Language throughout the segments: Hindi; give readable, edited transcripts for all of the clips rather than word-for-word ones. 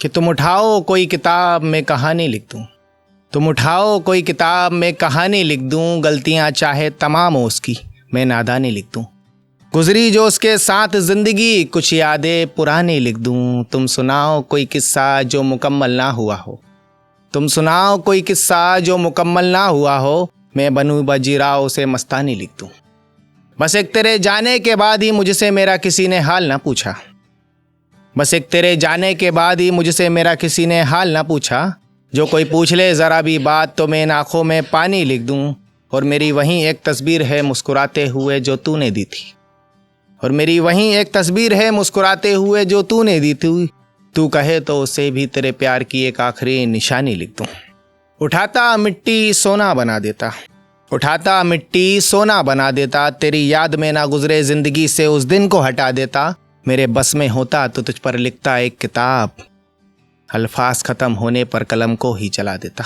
कि तुम उठाओ कोई किताब मैं कहानी लिख दूं, तुम उठाओ कोई किताब मैं कहानी लिख दूं, गलतियां चाहे तमाम हो उसकी मैं नादानी लिख दूं, गुजरी जो उसके साथ जिंदगी कुछ यादें पुरानी लिख दूं। तुम सुनाओ कोई किस्सा जो मुकम्मल ना हुआ हो, तुम सुनाओ कोई किस्सा जो मुकम्मल ना हुआ हो, मैं बनूं बाजीराव से मस्तानी लिख दूं। बस एक तेरे जाने के बाद ही मुझसे मेरा किसी ने हाल ना पूछा, बस एक तेरे जाने के बाद ही मुझसे मेरा किसी ने हाल ना पूछा, जो कोई पूछ ले ज़रा भी बात तो मैं इन आँखों में पानी लिख दूं। और मेरी वहीं एक तस्वीर है मुस्कुराते हुए जो तूने दी थी, और मेरी वहीं एक तस्वीर है मुस्कुराते हुए जो तूने दी थी, तू कहे तो उसे भी तेरे प्यार की एक आखिरी निशानी लिख दूं। उठाता मिट्टी सोना बना देता, उठाता मिट्टी सोना बना देता, तेरी याद में ना गुजरे जिंदगी से उस दिन को हटा देता। मेरे बस में होता तो तुझ पर लिखता एक किताब, अल्फाज खत्म होने पर कलम को ही जला देता।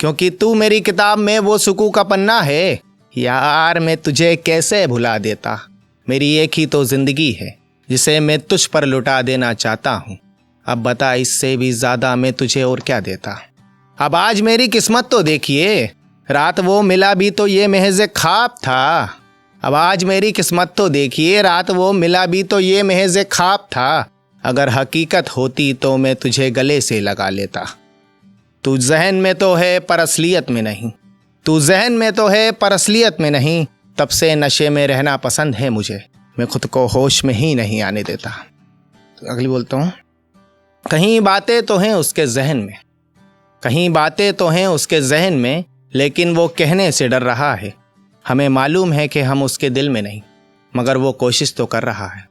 क्योंकि तू मेरी किताब में वो सुकून का पन्ना है, यार मैं तुझे कैसे भुला देता। मेरी एक ही तो जिंदगी है जिसे मैं तुझ पर लुटा देना चाहता हूँ, अब बता इससे भी ज्यादा मैं तुझे और क्या देता। अब आज मेरी किस्मत तो देखिए, रात वो मिला भी तो ये महज एक ख्वाब था। अब आज मेरी किस्मत तो देखिए, रात वो मिला भी तो ये महज एक ख्वाब था। अगर हकीकत होती तो मैं तुझे गले से लगा लेता। तू जहन में तो है पर असलियत में नहीं, तू जहन में तो है पर असलियत में नहीं, तब से नशे में रहना पसंद है मुझे, मैं खुद को होश में ही नहीं आने देता। तो अगली बोलता हूँ, कहीं बातें तो हैं उसके जहन में, कहीं बातें तो हैं उसके जहन में, लेकिन वो कहने से डर रहा है। हमें मालूम है कि हम उसके दिल में नहीं, मगर वो कोशिश तो कर रहा है।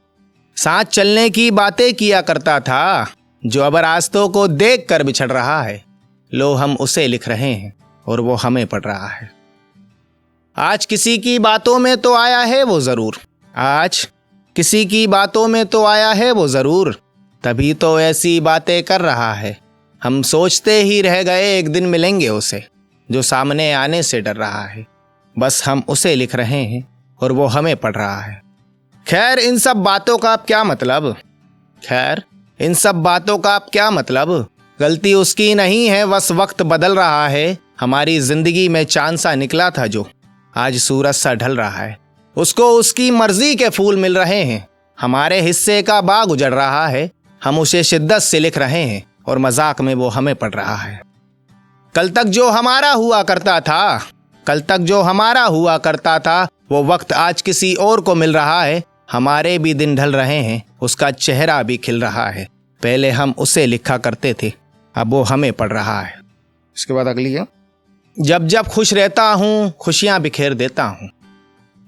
साथ चलने की बातें किया करता था, जो अब रास्तों को देख कर बिछड़ रहा है। लो हम उसे लिख रहे हैं और वो हमें पढ़ रहा है। आज किसी की बातों में तो आया है वो जरूर, आज किसी की बातों में तो आया है वो जरूर, तभी तो ऐसी बातें कर रहा है। हम सोचते ही रह गए एक दिन मिलेंगे उसे, जो सामने आने से डर रहा है। बस हम उसे लिख रहे हैं और वो हमें पढ़ रहा है। खैर इन सब बातों का अब क्या मतलब, खैर इन सब बातों का अब क्या मतलब, गलती उसकी नहीं है, बस वक्त बदल रहा है। हमारी जिंदगी में चांद सा निकला था जो आज सूरज सा ढल रहा है। उसको उसकी मर्जी के फूल मिल रहे हैं, हमारे हिस्से का बाग उजड़ रहा है। हम उसे शिद्दत से लिख रहे हैं और मजाक में वो हमें पढ़ रहा है। कल तक जो हमारा हुआ करता था, कल तक जो हमारा हुआ करता था, वो वक्त आज किसी और को मिल रहा है। हमारे भी दिन ढल रहे हैं, उसका चेहरा भी खिल रहा है। पहले हम उसे लिखा करते थे, अब वो हमें पढ़ रहा है। इसके बाद अगली है, जब जब खुश रहता हूँ खुशियाँ बिखेर देता हूँ,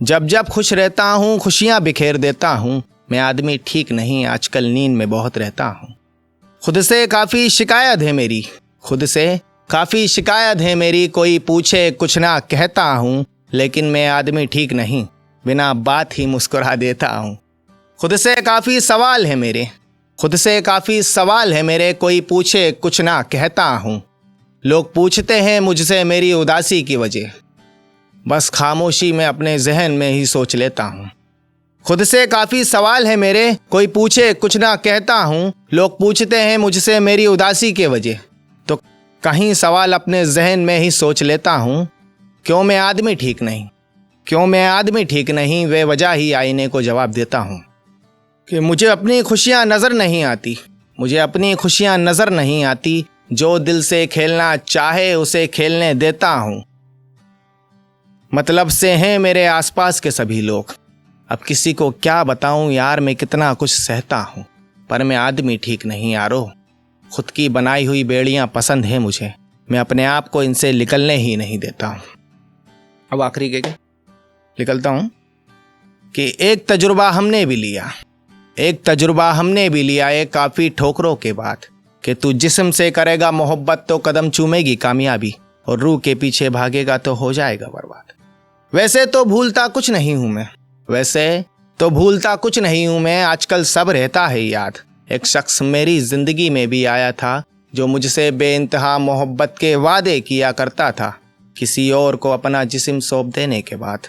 जब जब खुश रहता हूँ खुशियाँ बिखेर देता हूँ। मैं आदमी ठीक नहीं, आजकल नींद में बहुत रहता हूँ। खुद से काफ़ी शिकायत है मेरी, खुद से काफ़ी शिकायत है मेरी, कोई पूछे कुछ ना कहता हूँ, लेकिन मैं आदमी ठीक नहीं, बिना बात ही मुस्कुरा देता हूँ। खुद से काफ़ी सवाल है मेरे, खुद से काफ़ी सवाल है मेरे, कोई पूछे कुछ ना कहता हूँ। लोग पूछते हैं मुझसे मेरी उदासी की वजह, बस खामोशी में अपने जहन में ही सोच लेता हूँ। खुद से काफ़ी सवाल है मेरे, कोई पूछे कुछ ना कहता हूँ। लोग पूछते हैं मुझसे मेरी उदासी की वजह, तो कहीं सवाल अपने जहन में ही सोच लेता हूँ। क्यों मैं आदमी ठीक नहीं, क्यों मैं आदमी ठीक नहीं, वे वजह ही आईने को जवाब देता हूँ कि मुझे अपनी खुशियाँ नज़र नहीं आती, मुझे अपनी खुशियाँ नज़र नहीं आती। जो दिल से खेलना चाहे उसे खेलने देता हूँ। मतलब से हैं मेरे आसपास के सभी लोग, अब किसी को क्या बताऊँ यार, मैं कितना कुछ सहता हूँ, पर मैं आदमी ठीक नहीं यारो। खुद की बनाई हुई बेड़ियाँ पसंद है मुझे, मैं अपने आप को इनसे निकलने ही नहीं देता हूँ। अब आखिरी के निकलता हूँ कि एक तजुर्बा हमने भी लिया, एक तजुर्बा हमने भी लिया एक काफ़ी ठोकरों के बाद, कि तू जिस्म से करेगा मोहब्बत तो कदम चूमेगी कामयाबी, और रूह के पीछे भागेगा तो हो जाएगा बर्बाद। वैसे तो भूलता कुछ नहीं हूँ मैं, वैसे तो भूलता कुछ नहीं हूँ मैं, आजकल सब रहता है याद। एक शख्स मेरी जिंदगी में भी आया था, जो मुझसे बेइंतहा मोहब्बत के वादे किया करता था, किसी और को अपना जिस्म सौंप देने के बाद।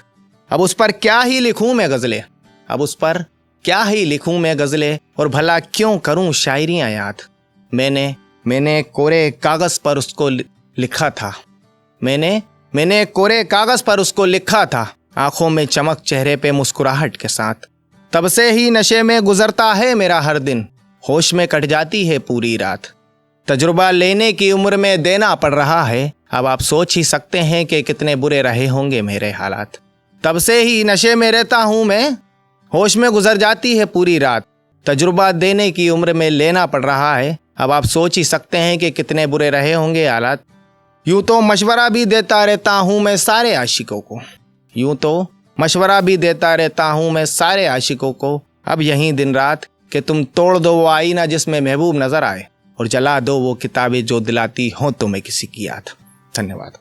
अब उस पर क्या ही लिखूं मैं गज़लें, अब उस पर क्या ही लिखूं मैं गज़लें, और भला क्यों करूं शायरियाँ याद। मैंने कोरे कागज पर उसको लिखा था। मैंने कोरे कागज पर उसको लिखा था, आंखों में चमक, चेहरे पे मुस्कुराहट के साथ। तब से ही नशे में गुजरता है मेरा हर दिन, होश में कट जाती है पूरी रात। तजुर्बा लेने की उम्र में देना पड़ रहा है, अब आप सोच ही सकते हैं कि कितने बुरे रहे होंगे मेरे हालात। तब से ही नशे में रहता हूं मैं, होश में गुजर जाती है पूरी रात। तजुर्बा देने की उम्र में लेना पड़ रहा है, अब आप सोच ही सकते हैं कि कितने बुरे रहे होंगे हालात। यूं तो मशवरा भी देता रहता हूं मैं सारे आशिकों को, यूं तो मशवरा भी देता रहता हूं मैं सारे आशिकों को। अब यहीं दिन रात कि तुम तोड़ दो वो आईना जिसमें महबूब नजर आए, और जला दो वो किताबें जो दिलाती हों तुम्हें किसी की याद। धन्यवाद।